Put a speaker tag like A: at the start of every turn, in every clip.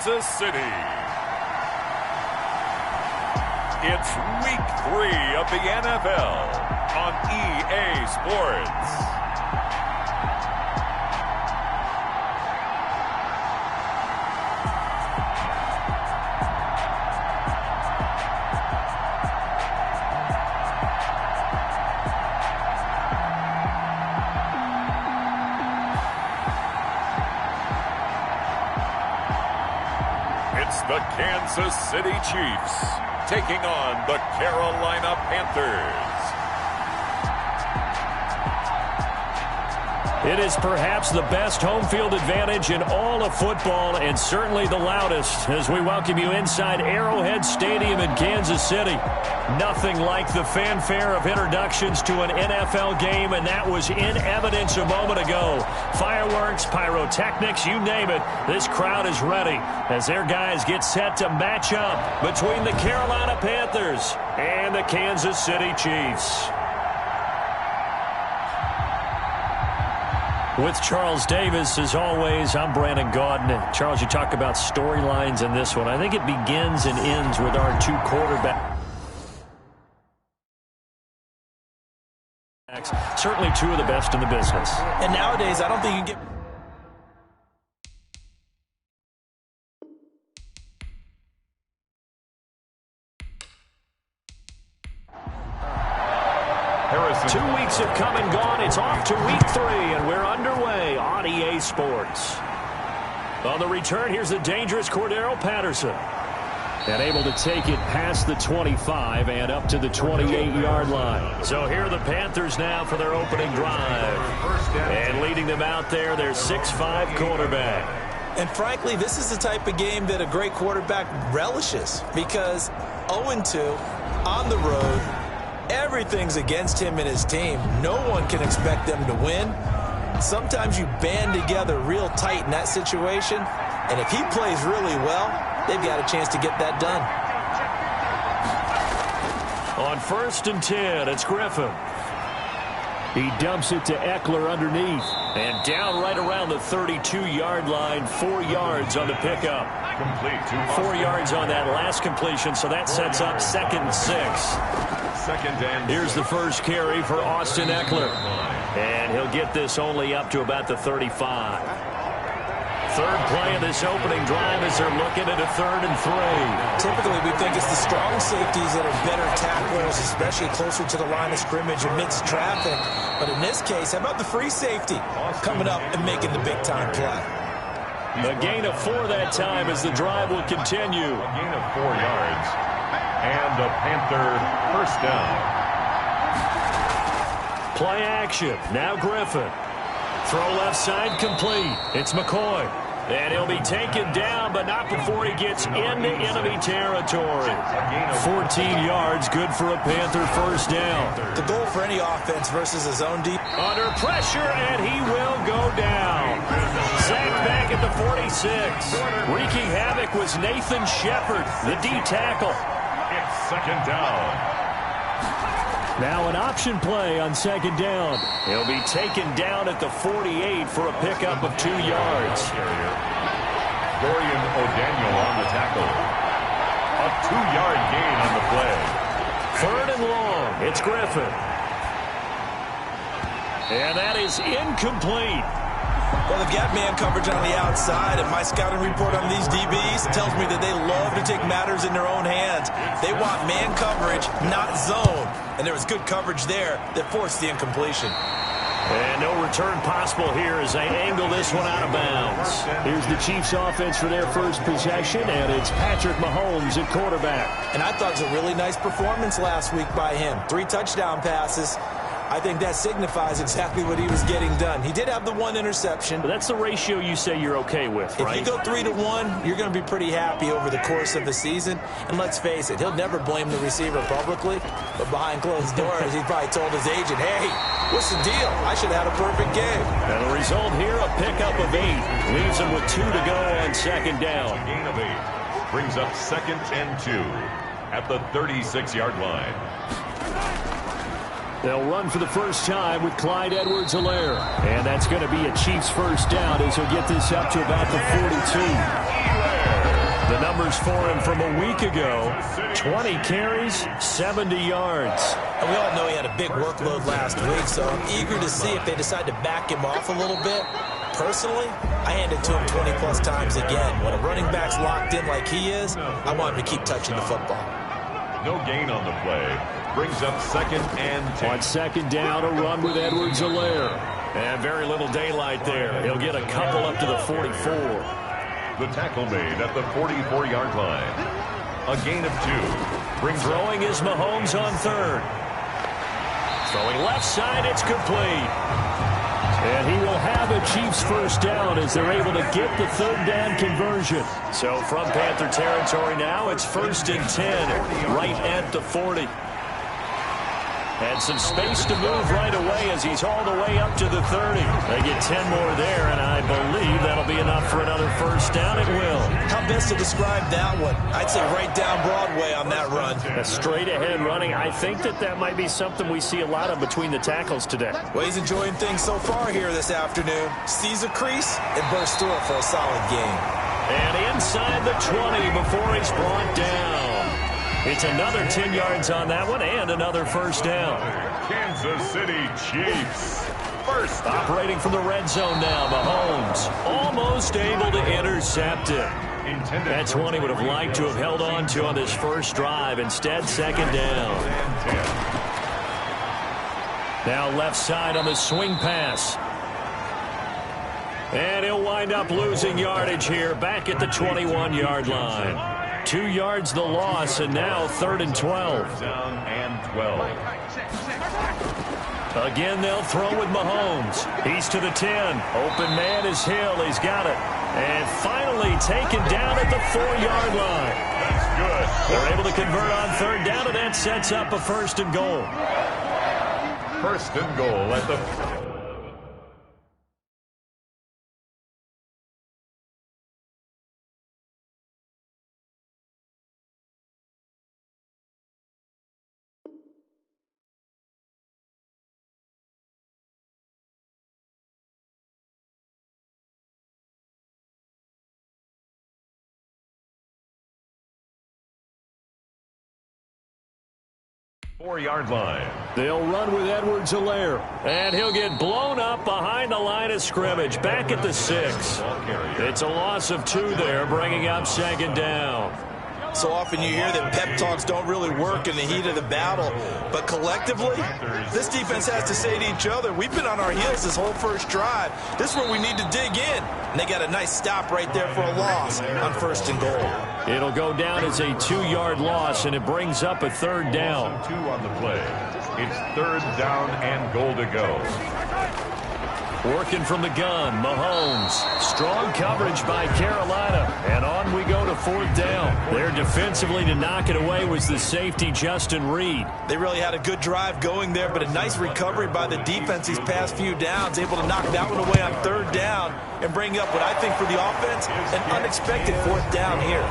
A: Kansas City. It's Week 3 of the NFL on EA Sports. It's the Kansas City Chiefs taking on the Carolina Panthers.
B: It is perhaps the best home field advantage in all of football, and certainly the loudest, as we welcome you inside Arrowhead Stadium in Kansas City. Nothing like the fanfare of introductions to an NFL game, and that was in evidence a moment ago. Fireworks, pyrotechnics, you name it. This crowd is ready as their guys get set to match up between the Carolina Panthers and the Kansas City Chiefs. With Charles Davis, as always, I'm Brandon Gaudin. And Charles, you talk about storylines in this one. I think it begins and ends with our two quarterbacks. Certainly two of the best in the business.
C: And nowadays, I don't think you can get...
B: Harrison. 2 weeks have come and gone. It's off to week 3, and we're underway on EA Sports. On the return, here's the dangerous Cordero Patterson. And able to take it past the 25 and up to the 28-yard line. So here are the Panthers now for their opening drive. And leading them out there, their 6'5" quarterback.
C: And frankly, this is the type of game that a great quarterback relishes, because 0-2 on the road, everything's against him and his team. No one can expect them to win. Sometimes you band together real tight in that situation, and if he plays really well, they've got a chance to get that done.
B: On 1st and 10, it's Griffin. He dumps it to Eckler underneath. And down right around the 32-yard line, 4 yards on the pickup. 4 yards on that last completion, so that sets up 2nd and 6. Here's the first carry for Austin Eckler. And he'll get this only up to about the 35. Third play of this opening drive as they're looking at a 3rd and 3.
C: Typically, we think it's the strong safeties that are better tacklers, especially closer to the line of scrimmage amidst traffic. But in this case, how about the free safety coming up and making the big-time play?
B: A gain of 4 that time as the drive will continue.
A: A gain of 4 yards. And a Panther first down.
B: Play action. Now Griffin. Throw left side complete. It's McCoy. And he'll be taken down, but not before he gets into enemy territory. 14 yards, good for a Panther first down.
C: The goal for any offense versus a zone deep.
B: Under pressure, and he will go down. Sacked back at the 46. Wreaking havoc was Nathan Shepard, the D tackle.
A: It's 2nd down.
B: Now an option play on 2nd down. He'll be taken down at the 48 for a pickup of 2 yards.
A: Dorian O'Daniel on the tackle. A 2-yard gain on the play.
B: 3rd and long. It's Griffin. And that is incomplete.
C: Well, they've got man coverage on the outside, and my scouting report on these DBs tells me that they love to take matters in their own hands. They want man coverage, not zone. And there was good coverage there that forced the incompletion.
B: And no return possible here as they angle this one out of bounds. Here's the Chiefs offense for their first possession, and it's Patrick Mahomes at quarterback.
C: And I thought it was a really nice performance last week by him. 3 touchdown passes. I think that signifies exactly what he was getting done. He did have the 1 interception.
B: But that's the ratio you say you're okay with, right?
C: If you go 3-to-1, you're going to be pretty happy over the course of the season. And let's face it, he'll never blame the receiver publicly. But behind closed doors, he probably told his agent, hey, what's the deal? I should have had a perfect game.
B: And the result here, a pickup of 8. Leaves him with 2 to go on 2nd down.
A: A gain of 8. Brings up 2nd and 2 at the 36-yard line.
B: They'll run for the first time with Clyde Edwards-Helaire. And that's going to be a Chiefs first down as he'll get this up to about the 42. The numbers for him from a week ago, 20 carries, 70 yards.
C: And we all know he had a big workload last week, so I'm eager to see if they decide to back him off a little bit. Personally, I hand it to him 20-plus times again. When a running back's locked in like he is, I want him to keep touching the football.
A: No gain on the play. Brings up 2nd and 10.
B: On 2nd down, a run with Edwards-Helaire. And very little daylight there. He'll get a couple up to the 44.
A: The tackle made at the 44-yard line. A gain of 2.
B: Throwing is Mahomes on 3rd. Throwing left side, it's complete. And he will have a Chiefs first down as they're able to get the 3rd down conversion. So from Panther territory now, it's 1st and 10, right at the 40. And some space to move right away as he's all the way up to the 30. They get 10 more there, and I believe that'll be enough for another first down. It will.
C: How best to describe that one? I'd say right down Broadway on that run.
B: A straight-ahead running. I think that might be something we see a lot of between the tackles today.
C: Well, he's enjoying things so far here this afternoon. Sees a crease and bursts through it for a solid gain.
B: And inside the 20 before he's brought down. It's another 10 yards on that one and another first down.
A: Kansas City Chiefs. First down.
B: Operating from the red zone now, Mahomes almost able to intercept it. That's one he would have liked to have held on to on this first drive. Instead, 2nd down. Now left side on the swing pass. And he'll wind up losing yardage here back at the 21-yard line. 2 yards the loss, and now 3rd and 12.
A: Down and 12.
B: Again, they'll throw with Mahomes. He's to the 10. Open man is Hill. He's got it. And finally taken down at the 4-yard line.
A: That's good.
B: They're able to convert on 3rd down, and that sets up a 1st and goal.
A: 1st and goal at the... Four-yard line.
B: They'll run with Edwards-Helaire. And he'll get blown up behind the line of scrimmage, back at the 6. It's a loss of 2 there, bringing up 2nd down.
C: So often you hear that pep talks don't really work in the heat of the battle. But collectively, this defense has to say to each other, we've been on our heels this whole first drive. This is where we need to dig in. And they got a nice stop right there for a loss on 1st and goal.
B: It'll go down as a 2-yard loss, and it brings up a 3rd down.
A: 2 on the play. It's 3rd down and goal to go.
B: Working from the gun, Mahomes. Strong coverage by Carolina. And on we go to 4th down. There defensively to knock it away was the safety, Justin Reed.
C: They really had a good drive going there, but a nice recovery by the defense these past few downs. Able to knock that one away on 3rd down and bring up what I think for the offense, an unexpected 4th down here.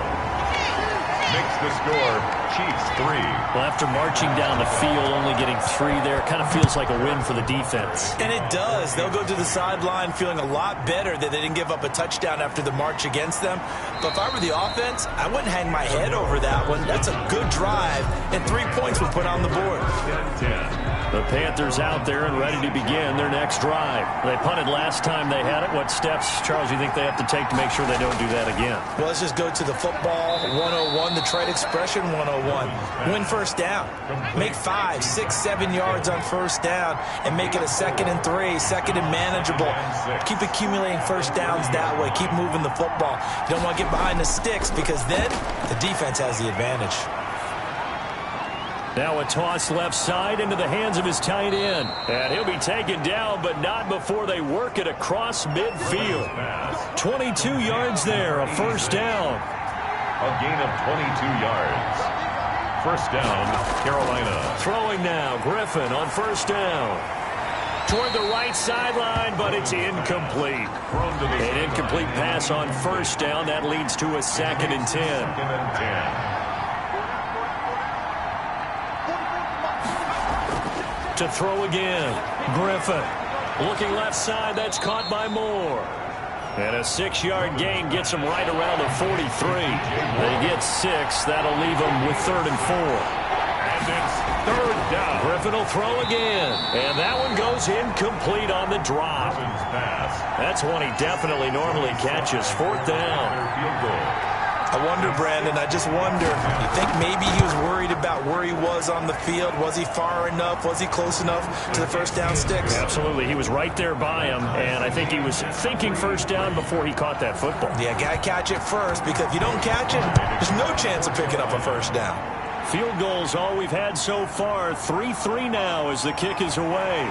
A: Makes the score, Chiefs 3.
B: Well, after marching down the field, only getting 3 there, kind of feels like a win for the defense.
C: And it does. They'll go to the sideline feeling a lot better that they didn't give up a touchdown after the march against them. But if I were the offense, I wouldn't hang my head over that one. That's a good drive, and 3 points were put on the board.
A: 10.
B: The Panthers out there and ready to begin their next drive. They punted last time they had it. What steps, Charles, you think they have to take to make sure they don't do that again?
C: Well, let's just go to the football 101, the trade expression 101. Win first down. Make 5, 6, 7 yards on first down and make it a 2nd and 3, 2nd and manageable. Keep accumulating first downs that way. Keep moving the football. You don't want to get behind the sticks because then the defense has the advantage.
B: Now a toss left side into the hands of his tight end. And he'll be taken down, but not before they work it across midfield. 22 yards there, a first down.
A: A gain of 22 yards. First down, Carolina.
B: Throwing now, Griffin on first down. Toward the right sideline, but it's incomplete. An incomplete pass on first down. That leads to a 2nd and 10.
A: 2nd and 10.
B: To throw again, Griffin. Looking left side, that's caught by Moore. And a 6-yard gain gets them right around the 43. They get 6. That'll leave them with 3rd and 4.
A: And it's 3rd down.
B: Griffin will throw again. And that one goes incomplete on the drop. That's one he definitely normally catches. 4th down.
A: Field goal.
C: I wonder, Brandon, I just wonder, you think maybe he was worried about where he was on the field? Was he far enough? Was he close enough to the first down sticks?
B: Absolutely. He was right there by him, and I think he was thinking first down before he caught that football.
C: Yeah, got to catch it first, because if you don't catch it, there's no chance of picking up a first down.
B: Field goals all we've had so far. 3-3 now as the kick is away.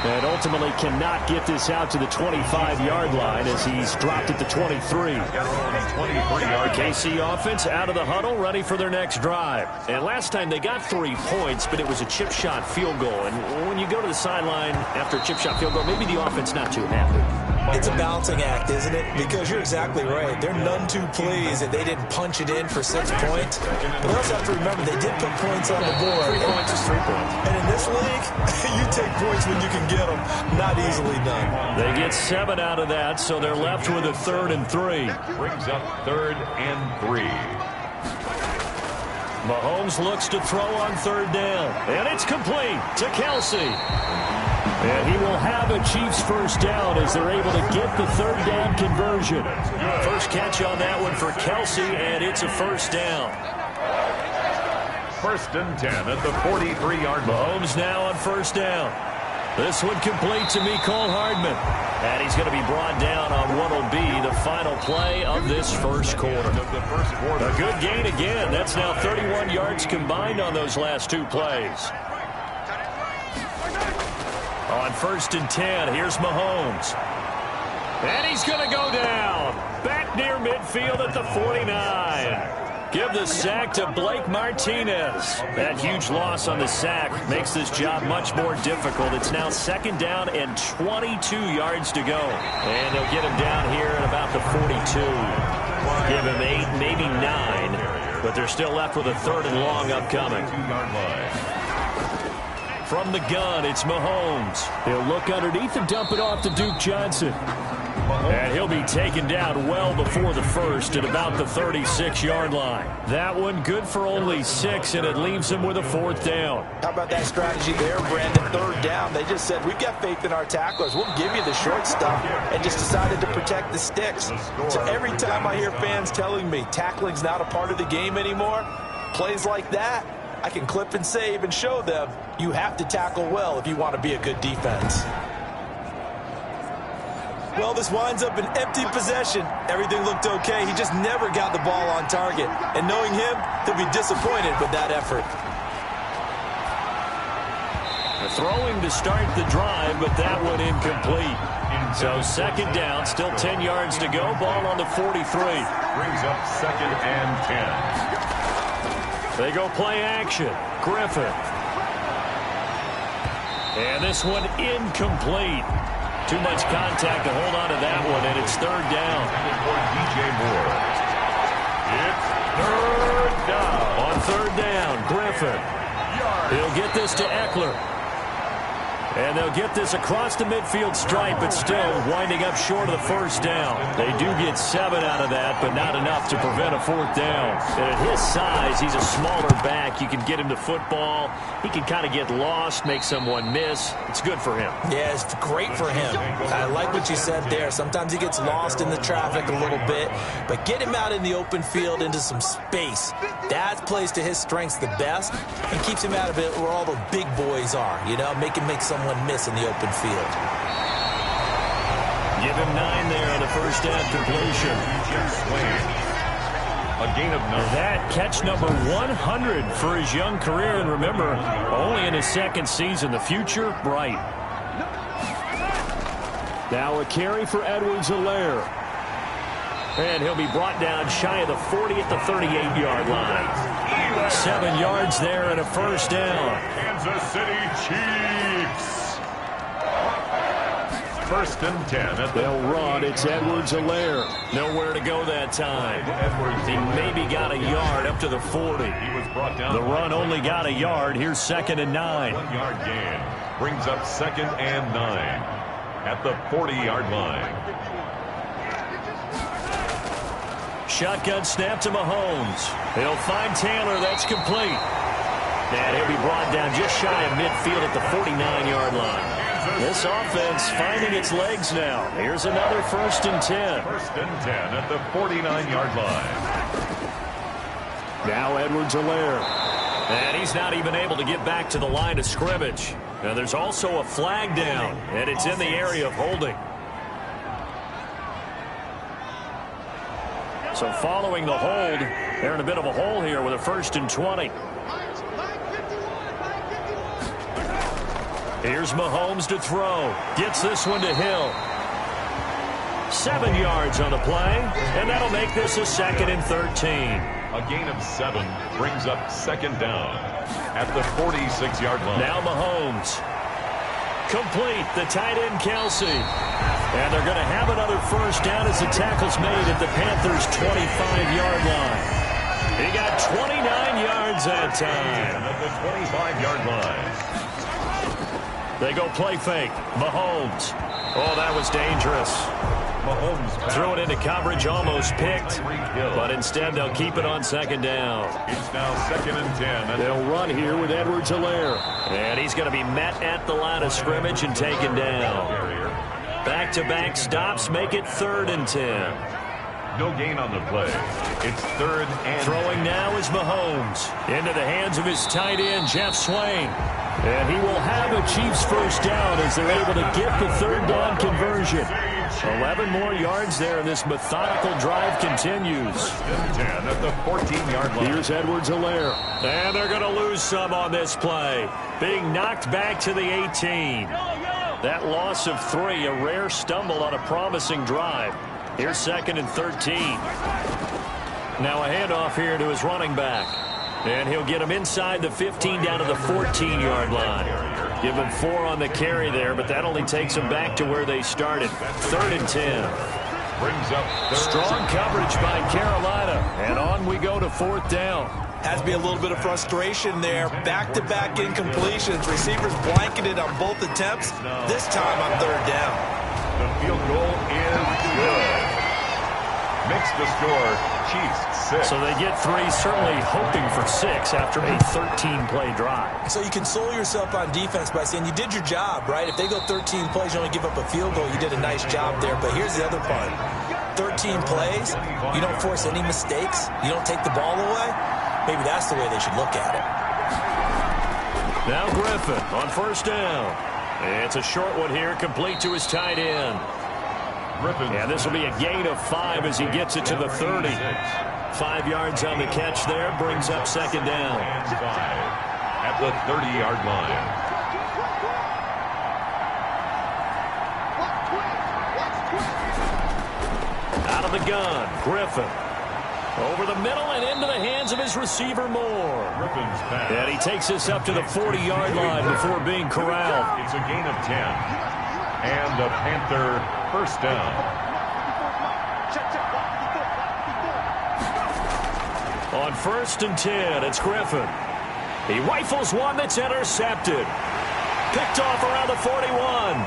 B: And ultimately cannot get this out to the 25-yard line as he's dropped at the 23. The KC offense out of the huddle, ready for their next drive. And last time they got 3 points, but it was a chip shot field goal. And when you go to the sideline after a chip shot field goal, maybe the offense not too happy.
C: It's a balancing act, isn't it? Because you're exactly right. They're none too pleased that they didn't punch it in for 6 points. But they also have to remember they did put points on the board.
B: 3 points is 3 points.
C: And in this league, you take points when you can get them. Not easily done.
B: They get 7 out of that, so they're left with a 3rd and 3.
A: Brings up 3rd and 3.
B: Mahomes looks to throw on 3rd down. And it's complete to Kelsey. And he will have a Chiefs first down as they're able to get the 3rd down conversion. First catch on that one for Kelsey, and it's a first down.
A: 1st and 10 at the 43-yard line.
B: Mahomes now on first down. This one complete to Mecole Hardman. And he's going to be brought down on what will be the final play of this first quarter. A good gain again. That's now 31 yards combined on those last 2 plays. On 1st and 10, here's Mahomes. And he's going to go down. Back near midfield at the 49. Give the sack to Blake Martinez. That huge loss on the sack makes this job much more difficult. It's now 2nd down and 22 yards to go. And they'll get him down here at about the 42. Give him 8, maybe 9. But they're still left with a 3rd and long upcoming. From the gun, it's Mahomes. He'll look underneath and dump it off to Duke Johnson. And he'll be taken down well before the first at about the 36-yard line. That one good for only 6, and it leaves him with a 4th down.
C: How about that strategy there, Brandon? 3rd down. They just said, we've got faith in our tacklers. We'll give you the short stuff, and just decided to protect the sticks. So every time I hear fans telling me tackling's not a part of the game anymore, plays like that, I can clip and save and show them you have to tackle well if you want to be a good defense. Well, this winds up an empty possession. Everything looked okay. He just never got the ball on target. And knowing him, he'll be disappointed with that effort.
B: Throwing to start the drive, but that one incomplete. So 2nd down, still 10 yards to go. Ball on the 43.
A: Brings up 2nd and 10.
B: They go play action. Griffin. And this one incomplete. Too much contact to hold on to that one, and it's 3rd down.
A: DJ Moore. It's 3rd down.
B: On 3rd down, Griffin. He'll get this to Eckler. And they'll get this across the midfield stripe, but still winding up short of the first down. They do get 7 out of that, but not enough to prevent a 4th down. And at his size, he's a smaller back. You can get him to football. He can kind of get lost, make someone miss. It's good for him.
C: Yeah, it's great for him. I like what you said there. Sometimes he gets lost in the traffic a little bit, but get him out in the open field into some space. That plays to his strengths the best and keeps him out of it where all the big boys are, you know, make someone miss in the open field.
B: Give him 9 there on the first down completion.
A: A gain of 9.
B: That catch number 100 for his young career, and remember, only in his 2nd season. The future bright. Now a carry for Edwards-Helaire. And he'll be brought down shy of the 40 at the 38-yard line. 7 yards there and a first down.
A: Kansas City Chiefs. 1st and 10.
B: They'll run. It's Edwards-Helaire. Nowhere to go that time. He maybe got a yard up to the 40.
A: He was brought down.
B: The run only got a yard. Here's 2nd and 9.
A: 1-yard gain. Brings up 2nd and 9 at the 40-yard line.
B: shotgun snap to Mahomes. He'll find Taylor. That's complete. And he'll be brought down just shy of midfield at the 49-yard line. This offense finding its legs now. Here's another 1st and 10.
A: 1st and 10 at the 49-yard line.
B: Now Edwards-Helaire. And he's not even able to get back to the line of scrimmage. Now there's also a flag down, and it's in the area of holding. So following the hold, they're in a bit of a hole here with a 1st and 20. Here's Mahomes to throw. Gets this one to Hill. 7 yards on the play, and that'll make this a 2nd and 13.
A: A gain of 7 brings up 2nd down at the 46-yard line.
B: Now Mahomes. Complete, the tight end Kelsey. And they're going to have another 1st down as the tackle's made at the Panthers' 25-yard line. He got 29 yards that time.
A: At the 25-yard line.
B: They go play fake. Mahomes. Oh, that was dangerous.
A: Mahomes
B: threw it into coverage, almost picked. But instead, they'll keep it on 2nd down.
A: It's now 2nd and 10.
B: They'll run here with Edwards-Helaire. And he's going to be met at the line of scrimmage and taken down. Back-to-back stops make it 3rd and 10.
A: No gain on the play. It's 3rd and
B: throwing now is Mahomes. Into the hands of his tight end, Jeff Swain. And he will have a Chiefs 1st down as they're able to get the 3rd down conversion. 11 more yards there, and this methodical drive continues.
A: 10 at the 14-yard line.
B: Here's Edwards-Helaire. And they're going to lose some on this play. Being knocked back to the 18. That loss of 3, a rare stumble on a promising drive. Here's 2nd and 13. Now a handoff here to his running back. And he'll get him inside the 15 down to the 14-yard line. Give him 4 on the carry there, but that only takes them back to where they started. 3rd and 10.
A: Brings up
B: strong coverage by Carolina. And on we go to 4th down.
C: Has to be a little bit of frustration there. Back-to-back incompletions. Receivers blanketed on both attempts. This time on 3rd down.
A: The field goal is good. Makes the score Chiefs 6.
B: So they get 3, certainly hoping for 6 after a 13-play drive.
C: So you console yourself on defense by saying you did your job, right? If they go 13 plays, you only give up a field goal. You did a nice job there. But here's the other part. 13 plays, you don't force any mistakes. You don't take the ball away. Maybe that's the way they should look at it.
B: Now Griffin on 1st down. It's a short one here, complete to his tight end. And this will be a gain of 5 as he gets it to the 30. 5 yards on the catch there, brings up 2nd down.
A: At the 30-yard line.
B: Out of the gun, Griffin. Over the middle and into the hands of his receiver Moore. And he takes this up to the 40-yard line before being corralled.
A: It's a gain of 10. And a Panther 1st down.
B: On 1st and 10, it's Griffin. He rifles one that's intercepted. Picked off around the 41.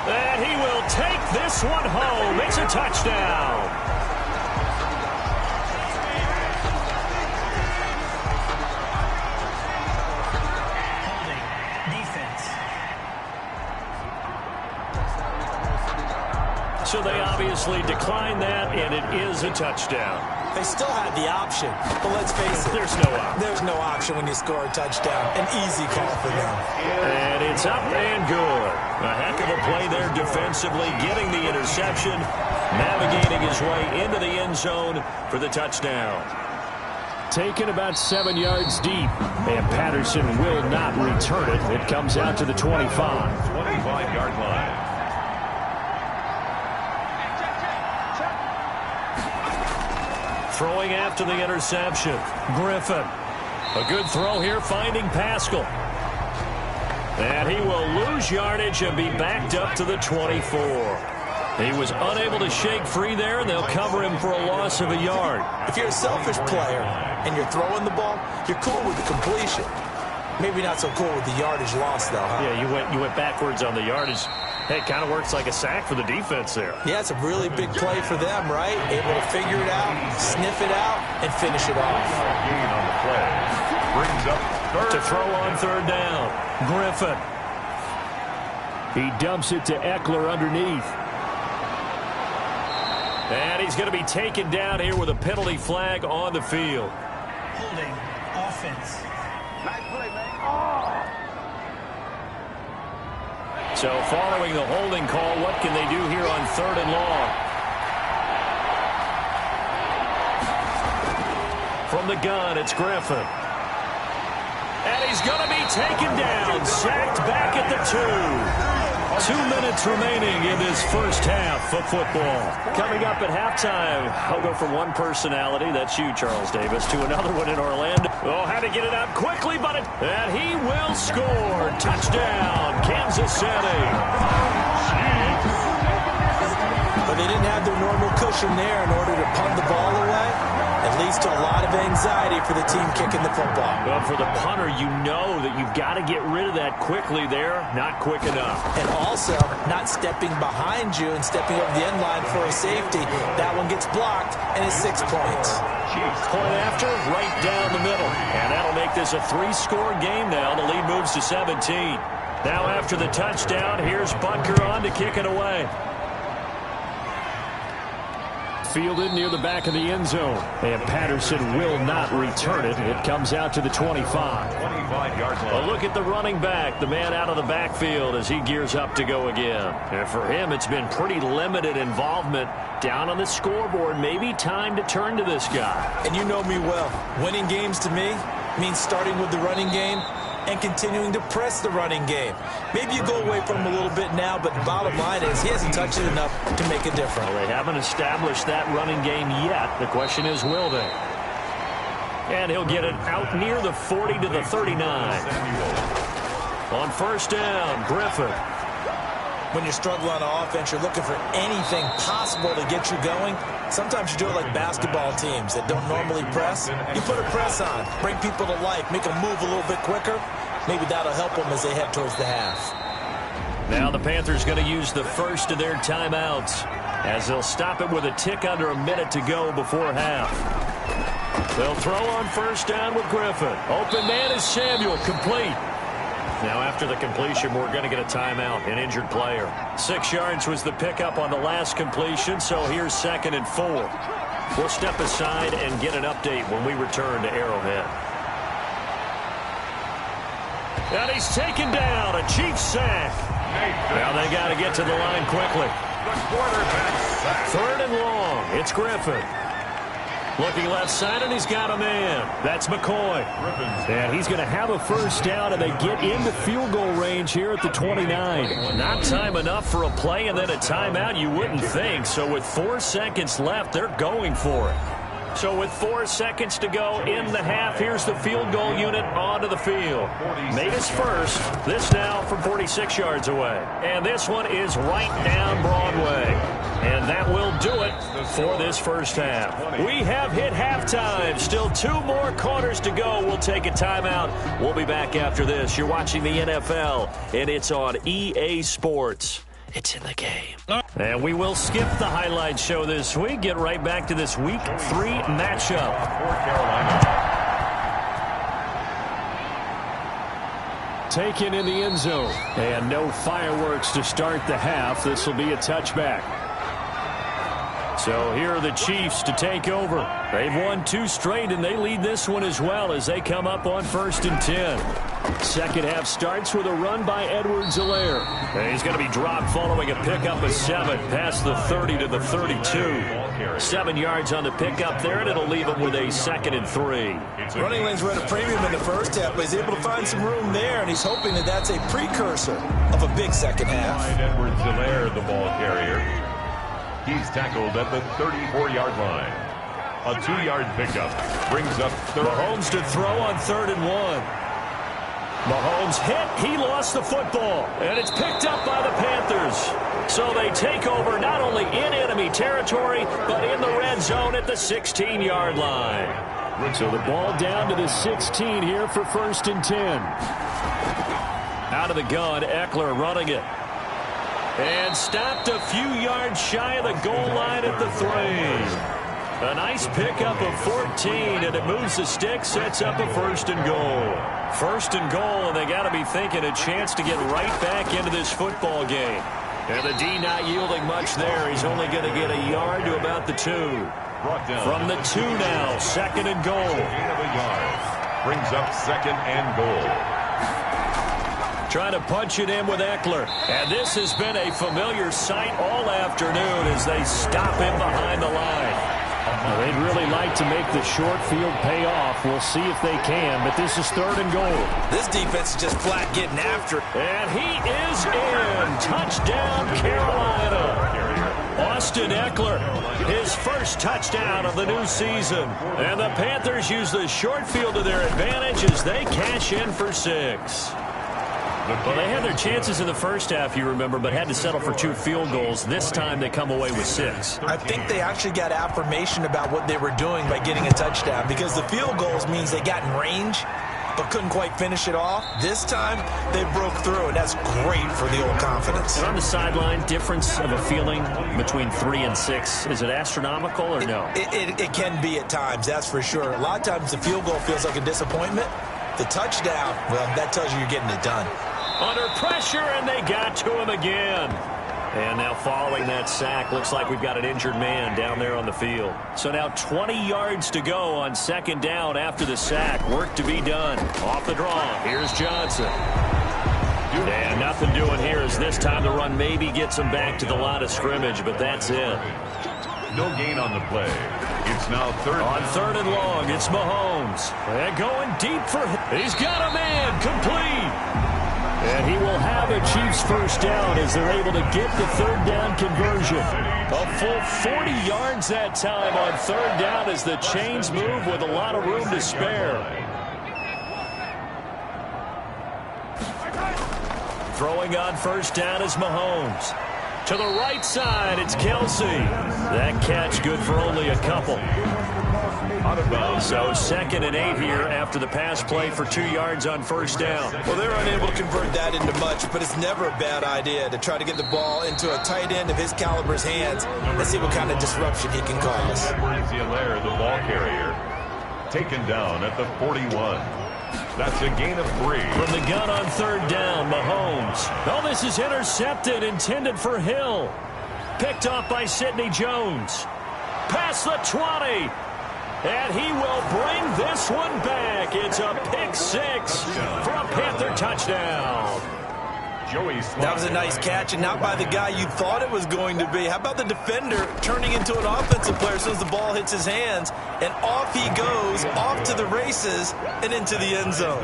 B: And he will take this one home. It's a touchdown. So they obviously declined that, and it is a touchdown.
C: They still had the option, but let's face it.
B: There's no option.
C: There's no option when you score a touchdown. An easy call for them.
B: And it's up and good. A heck of a play there defensively, getting the interception, navigating his way into the end zone for the touchdown. Taken about 7 yards deep, and Patterson will not return it. It comes out to the 25.
A: 25-yard line.
B: Throwing after the interception, Griffin. A good throw here, finding Pascal. And he will lose yardage and be backed up to the 24. He was unable to shake free there, and they'll cover him for a loss of a yard.
C: If you're a selfish player and you're throwing the ball, you're cool with the completion. Maybe not so cool with the yardage loss, though, huh?
B: Yeah, you went backwards on the yardage. It kind of works like a sack for the defense there.
C: Yeah, it's a really big play for them, right? Able to figure it out, sniff it out, and finish it off.
A: Gain on the play. Brings up third.
B: To throw on third down, Griffin. He dumps it to Eckler underneath. And he's going to be taken down here with a penalty flag on the field.
D: Holding offense.
E: Nice play, man.
B: So following the holding call, what can they do here on third and long? From the gun, it's Griffin. And he's going to be taken down, sacked back at the 2. 2 minutes remaining in this first half of football. Coming up at halftime, I'll go from one personality, that's you, Charles Davis, to another one in Orlando. Oh, had to get it out quickly, and he will score. Touchdown, Kansas City.
C: But they didn't have their normal cushion there in order to punt the ball away. It leads to a lot of anxiety for the team kicking the football.
B: Well, for the punter, you know that you've got to get rid of that quickly there. Not quick enough.
C: And also, not stepping behind you and stepping over the end line for a safety. That one gets blocked, and it's 6 points.
B: Point after, right down the middle. And that'll make this a 3-score game now. The lead moves to 17. Now after the touchdown, here's Butker on to kick it away. Fielded near the back of the end zone. And Patterson will not return it. It comes out to the 25.
A: 25-yard line.
B: A look at the running back, the man out of the backfield as he gears up to go again. And for him, it's been pretty limited involvement down on the scoreboard. Maybe time to turn to this guy.
C: And you know me well. Winning games to me means starting with the running game and continuing to press the running game. Maybe you go away from him a little bit now, but the bottom line is he hasn't touched it enough to make a difference.
B: Well, they haven't established that running game yet. The question is, will they? And he'll get it out near the 40 to the 39. On first down, Griffin.
C: When you're struggling on offense, you're looking for anything possible to get you going. Sometimes you do it like basketball teams that don't normally press. You put a press on, bring people to life, make them move a little bit quicker. Maybe that'll help them as they head towards the half.
B: Now the Panthers going to use the first of their timeouts as they'll stop it with a tick under a minute to go before half. They'll throw on first down with Griffin. Open man is Samuel, complete. Now after the completion, we're going to get a timeout, an injured player. 6 yards was the pickup on the last completion, so here's 2nd and 4. We'll step aside and get an update when we return to Arrowhead. And he's taken down, a Chiefs sack. Now they got to get to the line quickly.
A: The quarterback sack.
B: 3rd and long, it's Griffin. Looking left side, and he's got a man. That's McCoy. And he's going to have a first down, and they get into field goal range here at the 29. Not time enough for a play and then a timeout, you wouldn't think. So with 4 seconds left, they're going for it. So with 4 seconds to go in the half, here's the field goal unit onto the field. Made his first. This now from 46 yards away. And this one is right down Broadway. And that will do it for this first half. We have hit halftime. Still 2 more quarters to go. We'll take a timeout. We'll be back after this. You're watching the NFL, and it's on EA Sports. It's in the game. And we will skip the highlight show this week. Get right back to this Week 3 matchup.
A: For Carolina.
B: Taken in the end zone. And no fireworks to start the half. This will be a touchback. So here are the Chiefs to take over. They've won 2 straight, and they lead this one as well as they come up on 1st and 10. Second half starts with a run by Edwards-Helaire. And he's going to be dropped following a pickup of 7 past the 30 to the 32. 7 yards on the pickup there, and it'll leave him with a 2nd and 3.
C: Running lanes were at a premium in the first half, but he's able to find some room there, and he's hoping that that's a precursor of a big second half.
A: Edwards-Helaire, the ball carrier. He's tackled at the 34-yard line. A 2-yard pickup brings up third.
B: Mahomes to throw on 3rd and 1. Mahomes hit. He lost the football. And it's picked up by the Panthers. So they take over not only in enemy territory, but in the red zone at the 16-yard line. So the ball down to the 16 here for 1st and 10. Out of the gun, Eckler running it. And stopped a few yards shy of the goal line at the 3. A nice pickup of 14, and it moves the stick, sets up a 1st and goal. 1st and goal, and they got to be thinking a chance to get right back into this football game. And the D not yielding much there. He's only going to get a yard to about the 2. From the 2 now, 2nd and goal.
A: Gain of a yard. Brings up 2nd and goal.
B: Trying to punch it in with Eckler. And this has been a familiar sight all afternoon as they stop him behind the line.
E: Well, they'd really like to make the short field pay off. We'll see if they can, but this is 3rd and goal.
C: This defense is just flat getting after it.
B: And he is in. Touchdown, Carolina. Austin Eckler, his first touchdown of the new season. And the Panthers use the short field to their advantage as they cash in for 6.
E: Well, they had their chances in the first half, you remember, but had to settle for 2 field goals. This time they come away with 6.
C: I think they actually got affirmation about what they were doing by getting a touchdown, because the field goals means they got in range but couldn't quite finish it off. This time they broke through, and that's great for the old confidence.
E: And on the sideline, difference of a feeling between 3 and 6, is it astronomical or no?
C: It can be at times, that's for sure. A lot of times the field goal feels like a disappointment. The touchdown, well, that tells you you're getting it done.
B: Under pressure, and they got to him again.
E: And now following that sack, looks like we've got an injured man down there on the field.
B: So now 20 yards to go on 2nd down after the sack. Work to be done. Off the draw. Here's Johnson. And nothing doing here as this time the run maybe gets him back to the line of scrimmage, but that's it.
A: No gain on the play. It's now 3rd.
B: On 3rd and long, it's Mahomes. And going deep for him. He's got a man complete.
E: And he will have a Chiefs first down as they're able to get the 3rd down conversion.
B: A full 40 yards that time on 3rd down as the chains move with a lot of room to spare. Throwing on 1st down is Mahomes. To the right side, it's Kelsey. That catch good for only a couple. Out of bounds. So 2nd and 8 here after the pass play for 2 yards on 1st down.
C: Well, they're unable to convert that into much, but it's never a bad idea to try to get the ball into a tight end of his caliber's hands and see what kind of disruption he can cause.
A: The ball carrier, taken down at the 41. That's a gain of 3.
B: From the gun on 3rd down, Mahomes. Oh, this is intercepted, intended for Hill. Picked off by Sidney Jones. Past the 20. And he will bring this one back. It's a pick 6 for a Panther touchdown.
C: That was a nice catch, and not by the guy you thought it was going to be. How about the defender turning into an offensive player as soon as the ball hits his hands, and off he goes, off to the races, and into the end zone.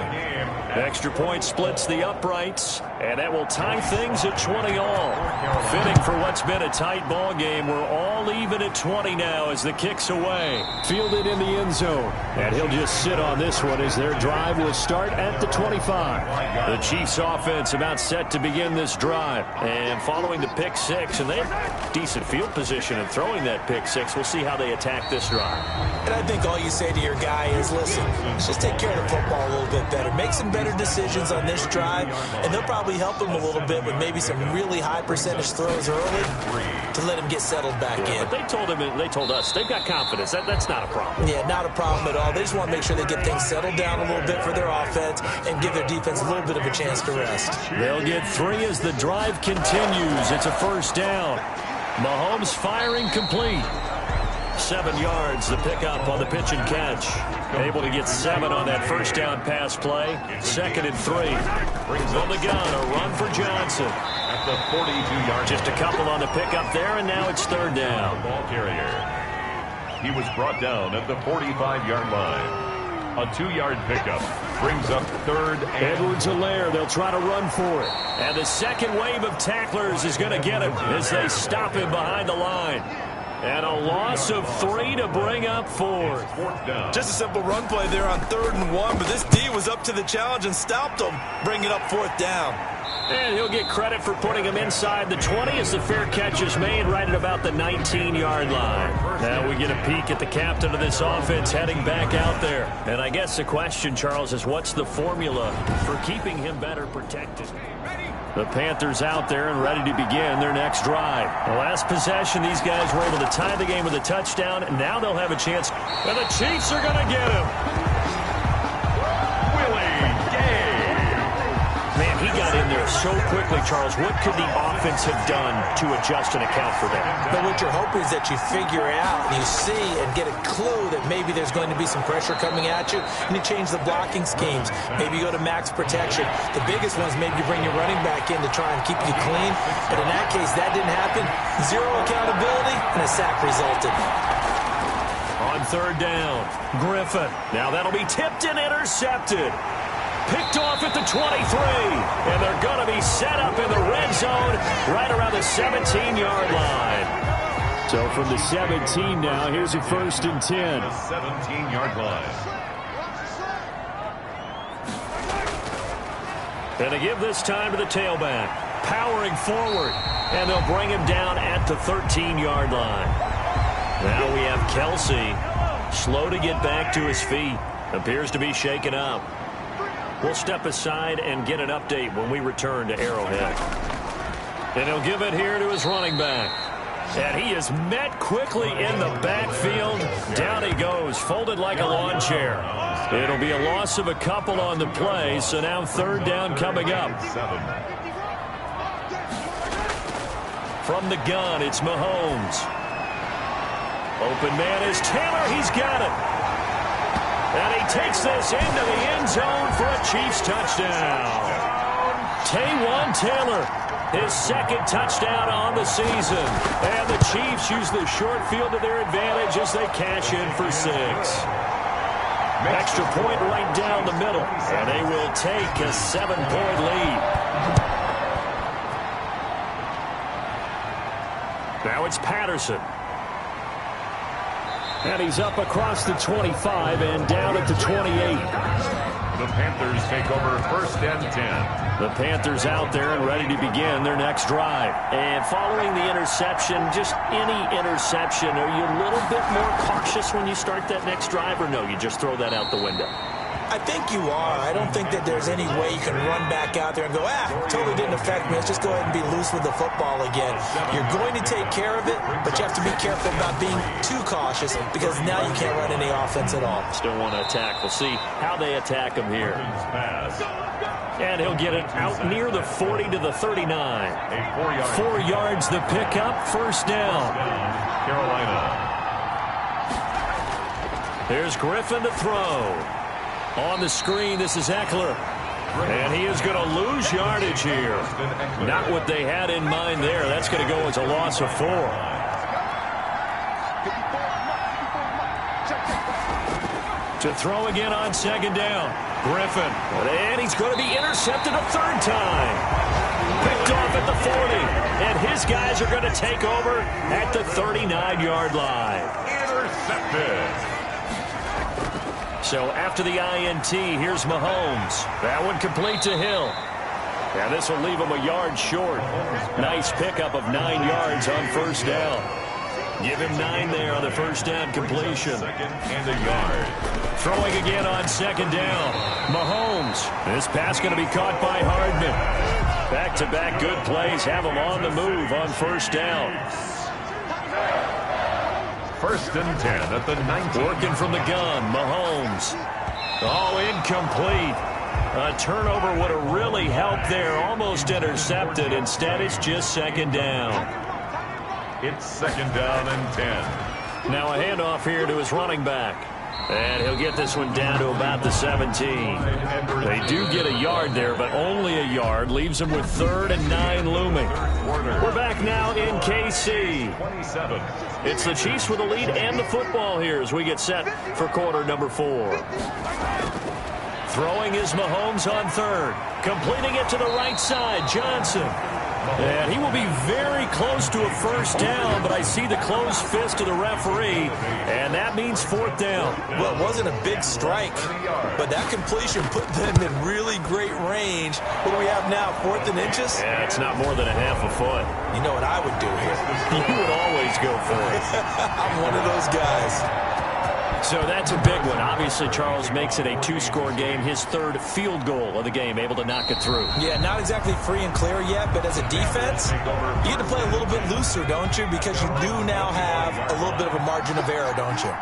B: Extra point splits the uprights, and that will tie things at 20 all. Fitting for what's been a tight ball game. We're all even at 20 now as the kick's away.
E: Fielded in the end zone. And he'll just sit on this one as their drive will start at the 25.
B: The Chiefs offense about set to begin this drive. And following the pick 6, and they have decent field position in throwing that pick 6. We'll see how they attack this drive.
C: And I think all you say to your guy is, listen, just take care of the football a little bit better. Make some better decisions on this drive, and they'll probably help him a little bit with maybe some really high percentage throws early to let him get settled back in.
B: But they told us they've got confidence. That's not a problem.
C: Yeah, not a problem at all. They just want to make sure they get things settled down a little bit for their offense and give their defense a little bit of a chance to rest.
B: They'll get 3 as the drive continues. It's a 1st down. Mahomes firing complete. 7 yards, the pickup on the pitch and catch. Able to get 7 on that 1st down pass play. 2nd and 3. From the gun, a run for Johnson.
A: At the 42-yard.
B: Just a couple on the pickup there, and now it's 3rd down.
A: Ball carrier. He was brought down at the 45-yard line. A 2-yard pickup brings up 3rd and...
B: Edwards-Helaire, they'll try to run for it. And the second wave of tacklers is going to get him as they stop him behind the line. And a loss of 3 to bring up 4th.
C: Just a simple run play there on 3rd and 1, but this D was up to the challenge and stopped him, bringing up 4th down.
B: And he'll get credit for putting him inside the 20 as the fair catch is made right at about the 19-yard line. Now we get a peek at the captain of this offense heading back out there. And I guess the question, Charles, is what's the formula for keeping him better protected?
E: The Panthers out there and ready to begin their next drive. The last possession, these guys were able to tie the game with a touchdown, and now they'll have a chance. And the Chiefs are going to get him. Man, he got in there so quickly, Charles. What could the offense have done to adjust and account for that?
C: But what you're hoping is that you figure out and you see and get a clue that maybe there's going to be some pressure coming at you, and you change the blocking schemes. Maybe you go to max protection. The biggest ones, maybe you bring your running back in to try and keep you clean. But in that case, that didn't happen. Zero accountability, and a sack resulted.
E: On third down, Griffin. Now that'll be tipped and intercepted. Picked off at the 23, and they're going to be set up in the red zone right around the 17-yard line. So from the 17 now, here's a 1st and 10.
A: The 17-yard line.
E: And to give this time to the tailback, powering forward, and they'll bring him down at the 13-yard line. Now we have Kelsey, slow to get back to his feet, appears to be shaken up. We'll step aside and get an update when we return to Arrowhead. And he'll give it here to his running back. And he is met quickly in the backfield. Down he goes, folded like a lawn chair. It'll be a loss of a couple on the play, so now third down coming up. From the gun, it's Mahomes. Open man is Taylor. He's got it. And he takes this into the end zone for a Chiefs touchdown. Taywan Taylor, his second touchdown on the season. And the Chiefs use the short field to their advantage as they cash in for 6. Extra point right down the middle. And they will take a 7-point lead. Now it's Patterson. And he's up across the 25 and down at the 28.
A: The Panthers take over 1st and 10.
E: The Panthers out there and ready to begin their next drive. And following the interception, just any interception, are you a little bit more cautious when you start that next drive, or no, you just throw that out the window?
C: I think you are. I don't think that there's any way you can run back out there and go, totally didn't affect me. Let's just go ahead and be loose with the football again. You're going to take care of it, but you have to be careful about being too cautious because now you can't run any offense at all.
E: Still want to attack. We'll see how they attack him here. And he'll get it out near the 40 to the 39. 4 yards the pickup, first down.
A: Carolina.
E: There's Griffin to throw. On the screen, this is Eckler. And he is going to lose yardage here. Not what they had in mind there. That's going to go as a loss of 4. To throw again on second down. Griffin. And he's going to be intercepted a third time. Picked off at the 40. And his guys are going to take over at the 39-yard line.
A: Intercepted.
E: So after the INT, here's Mahomes. That one complete to Hill. And this will leave him a yard short. Nice pickup of 9 yards on first down. Give him 9 there on the first down completion.
A: Second and a yard.
E: Throwing again on second down. Mahomes. This pass going to be caught by Hardman. Back-to-back good plays have him on the move on first down.
A: 1st and 10 at the 19.
E: Working from the gun, Mahomes. Oh, incomplete. A turnover would have really helped there. Almost intercepted. Instead, it's just second down.
A: It's 2nd down and 10.
E: Now a handoff here to his running back. And he'll get this one down to about the 17. They do get a yard there, but only a yard. Leaves them with 3rd and 9 looming. We're back now in KC.
A: 27.
E: It's the Chiefs with the lead and the football here as we get set for quarter number 4. Throwing is Mahomes on third. Completing it to the right side, Johnson. And he will be very close to a first down, but I see the closed fist of the referee, and that means 4th down.
C: Well, it wasn't a big strike, but that completion put them in really great range. What do we have now, 4th and inches?
E: Yeah, it's not more than a half a foot.
C: You know what I would do here?
E: You would always go for it.
C: I'm one of those guys.
B: So that's a big one. Obviously, Charles makes it a two-score game. His third field goal of the game, able to knock it through.
C: Yeah, not exactly free and clear yet, but as a defense, you get to play a little bit looser, don't you? Because you do now have a little bit of a margin of error, don't you?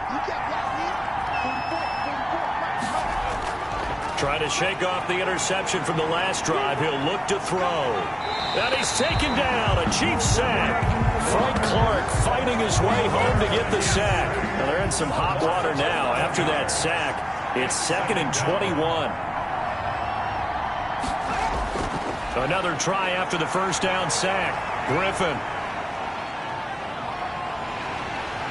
B: Trying to shake off the interception from the last drive. He'll look to throw. And he's taken down. A Chiefs sack. Frank Clark fighting his way home to get the sack. Well, they're in some hot water now. After that sack, it's 2nd and 21. Another try after the first down sack. Griffin.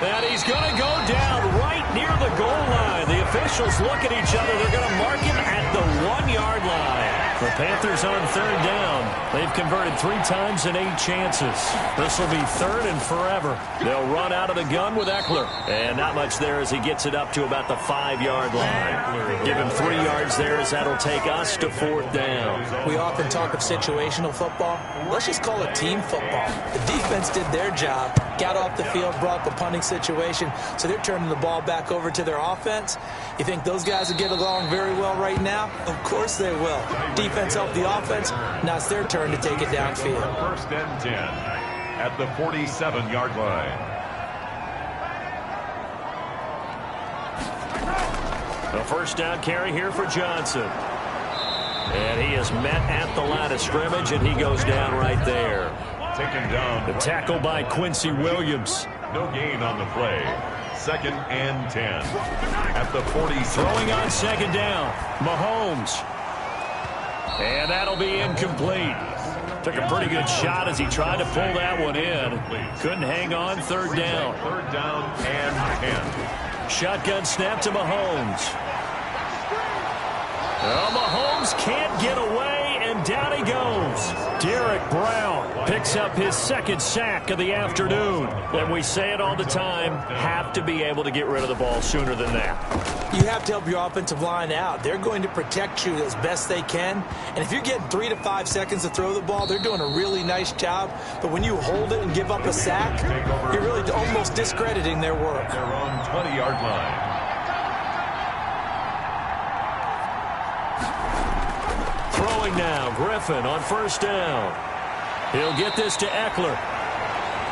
B: And he's going to go down right near the goal line. The officials look at each other. They're going to mark him at the 1-yard line. The Panthers on 3rd down. They've converted 3 times in 8 chances. This will be 3rd and forever. They'll run out of the gun with Eckler. And not much there as he gets it up to about the 5-yard line. Give him 3 yards there as that'll take us to 4th down.
C: We often talk of situational football. Let's just call it team football. The defense did their job, got off the field, brought the punting situation, so they're turning the ball back over to their offense. You think those guys will get along very well right now? Of course they will. Defense helped the offense. Now it's their turn to take it downfield.
A: 1st and 10 at the 47-yard line.
B: A first down carry here for Johnson. And he is met at the line of scrimmage, and he goes down right there.
A: Taken down.
B: The tackle by Quincy Williams.
A: No gain on the play. 2nd and 10 at the 46.
B: Throwing on 2nd down. Mahomes. And that'll be incomplete. Took a pretty good shot as he tried to pull that one in. Couldn't hang on. 3rd down.
A: 3rd down and 10.
B: Shotgun snap to Mahomes. Well, Mahomes can't get away, and down he goes. Derek Brown picks up his 2nd sack of the afternoon. And we say it all the time, have to be able to get rid of the ball sooner than that.
C: You have to help your offensive line out. They're going to protect you as best they can. And if you're getting 3 to 5 seconds to throw the ball, they're doing a really nice job. But when you hold it and give up a sack, you're really almost discrediting their work.
A: Their own 20-yard line.
B: Throwing now, Griffin on 1st down. He'll get this to Eckler.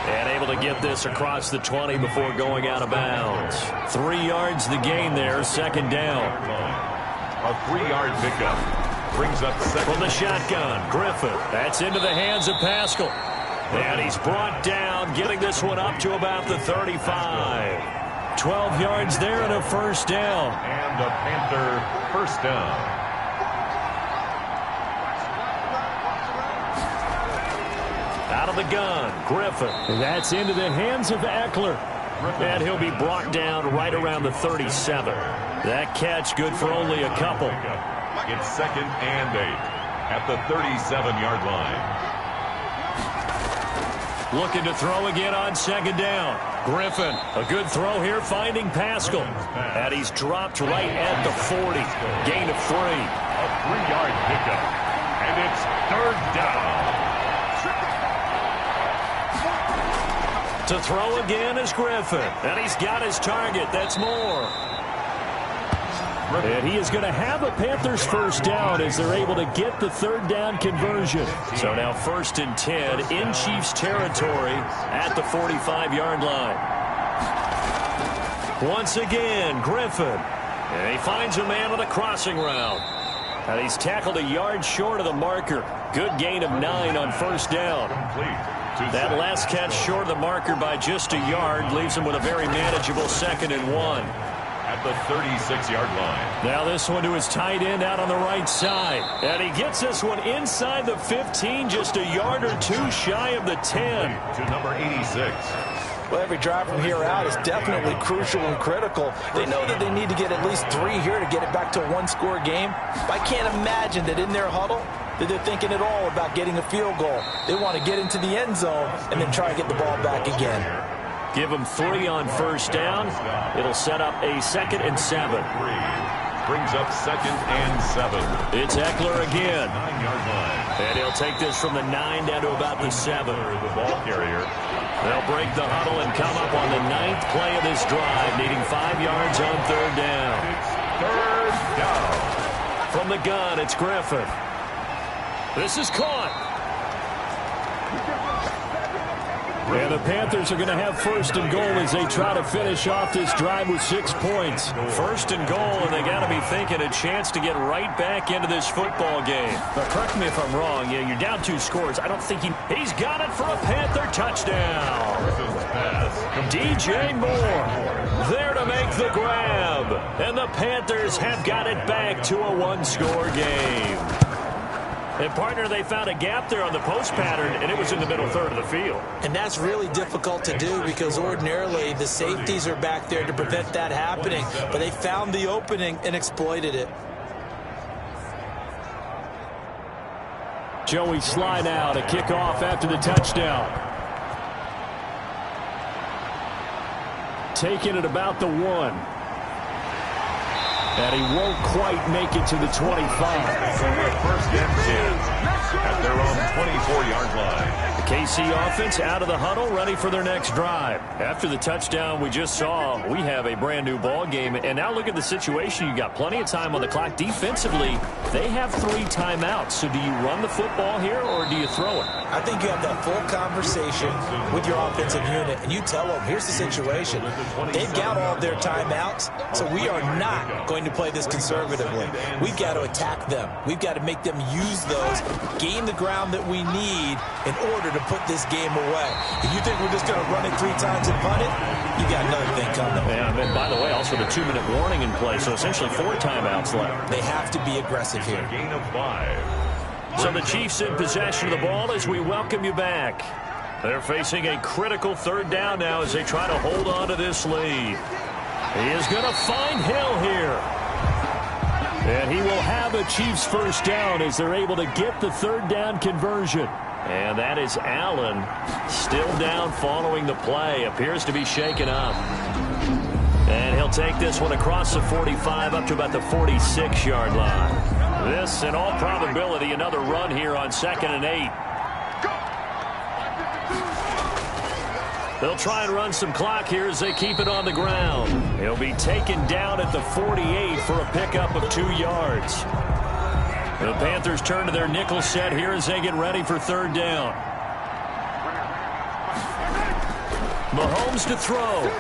B: And able to get this across the 20 before going out of bounds. 3 yards the gain there, 2nd down.
A: A 3-yard pickup brings up 2nd.
B: From the shotgun, Griffin. That's into the hands of Pascal. And he's brought down, getting this one up to about the 35. 12 yards there and a 1st down.
A: And a Panther 1st down.
B: Out of the gun, Griffin. That's into the hands of Eckler. And he'll be brought down right around the 37. That catch good for only a couple.
A: It's 2nd and 8 at the 37-yard line.
B: Looking to throw again on 2nd down. Griffin, a good throw here, finding Pascal. And he's dropped right at the 40. Gain of 3.
A: A 3-yard pickup. And it's 3rd down.
B: To throw again is Griffin. And he's got his target. That's more. And he is going to have a Panthers 1st down as they're able to get the 3rd down conversion. So now 1st and 10 in Chiefs territory at the 45-yard line. Once again, Griffin. And he finds a man on a crossing route. And he's tackled a yard short of the marker. Good gain of 9 on 1st down. That last catch short of the marker by just a yard leaves him with a very manageable 2nd and 1.
A: At the 36-yard line.
B: Now this one to his tight end out on the right side. And he gets this one inside the 15, just a yard or 2 shy of the 10.
A: To number 86.
C: Well, every drive from here out is definitely crucial and critical. They know that they need to get at least 3 here to get it back to a 1-score game. But I can't imagine that in their huddle that they're thinking at all about getting a field goal. They want to get into the end zone and then try to get the ball back again.
B: Give them 3 on 1st down. It'll set up a 2nd and 7.
A: brings up 2nd and 7.
B: It's Eckler again.
A: 9-yard line.
B: And he'll take this from the 9 down to about the 7.
A: The ball carrier.
B: They'll break the huddle and come up on the 9th play of this drive, needing 5 yards on 3rd down.
A: It's 3rd down.
B: From the gun, it's Griffin. This is caught. And the Panthers are going to have 1st and goal as they try to finish off this drive with 6 points.
E: 1st and goal, and they got to be thinking a chance to get right back into this football game.
B: But correct me if I'm wrong. Yeah, you're down 2 scores. I don't think
E: He's got it for a Panther touchdown.
A: Griffin's pass.
E: DJ Moore there to make the grab. And the Panthers have got it back to a 1-score game. And, partner, they found a gap there on the post pattern, and it was in the middle 3rd of the field.
C: And that's really difficult to do because ordinarily the safeties are back there to prevent that happening. But they found the opening and exploited it.
B: Joey Sly now to kick off after the touchdown. Taking it about the 1. And he won't quite make it to the 25.
A: So we're 1st and 10 at their own 24-yard line.
B: The KC offense out of the huddle, ready for their next drive. After the touchdown we just saw, we have a brand new ball game. And now look at the situation. You got plenty of time on the clock. Defensively, they have 3 timeouts. So do you run the football here or do you throw it?
C: I think you have that full conversation with your offensive unit, and you tell them, here's the situation. They've got all their timeouts, so we are not going to play this conservatively. We've got to attack them. We've got to make them use those, gain the ground that we need in order to put this game away. If you think we're just going to run it 3 times and punt it, you got another thing coming.
B: Yeah, and by the way, also the 2-minute warning in play, so essentially 4 timeouts left.
C: They have to be aggressive here.
A: Gain of 5.
E: So the Chiefs in possession of the ball as we welcome you back. They're facing a critical 3rd down now as they try to hold on to this lead. He is going to find Hill here.
B: And he will have a Chiefs 1st down as they're able to get the 3rd down conversion.
E: And that is Allen still down following the play. Appears to be shaken up. And he'll take this one across the 45 up to about the 46-yard line. This, in all probability, another run here on 2nd and 8. They'll try and run some clock here as they keep it on the ground. He'll be taken down at the 48 for a pickup of 2 yards. The Panthers turn to their nickel set here as they get ready for 3rd down. Mahomes to throw.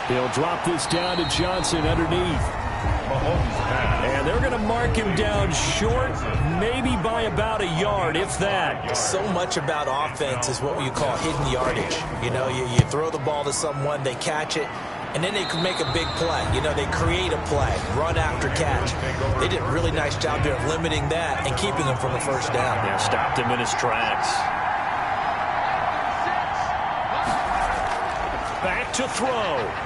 B: He'll drop this down to Johnson underneath. And they're going to mark him down short, maybe by about a yard, if that.
C: So much about offense is what you call hidden yardage. You know, you throw the ball to someone, they catch it, and then they can make a big play. You know, they create a play, run after catch. They did a really nice job there of limiting that and keeping him from a 1st down.
E: Yeah, stopped him in his tracks. Back to throw.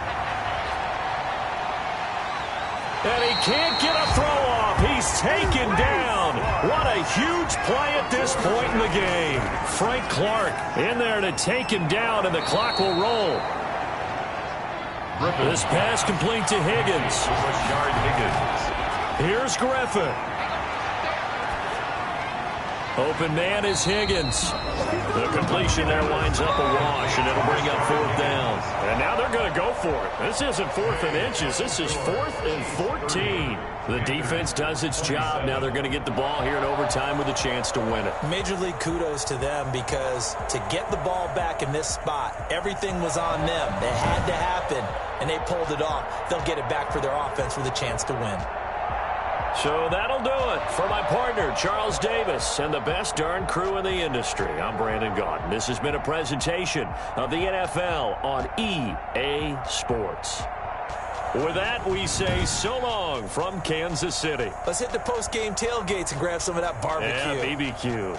E: And he can't get a throw off. He's taken down. What a huge play at this point in the game. Frank Clark in there to take him down, and the clock will roll. This pass complete to Higgins. Here's Griffin. Open man is Higgins. The completion there winds up a wash, and it'll bring up 4th down. And now they're going to go for it. This isn't 4th and inches. This is 4th and 14. The defense does its job. Now they're going to get the ball here in overtime with a chance to win it.
C: Major League kudos to them because to get the ball back in this spot, everything was on them. It had to happen, and they pulled it off. They'll get it back for their offense with a chance to win.
E: So that'll do it for my partner, Charles Davis, and the best darn crew in the industry. I'm Brandon Gaudin. This has been a presentation of the NFL on EA Sports. With that, we say so long from Kansas City.
C: Let's hit the post-game tailgates and grab some of that barbecue.
E: Yeah, BBQ.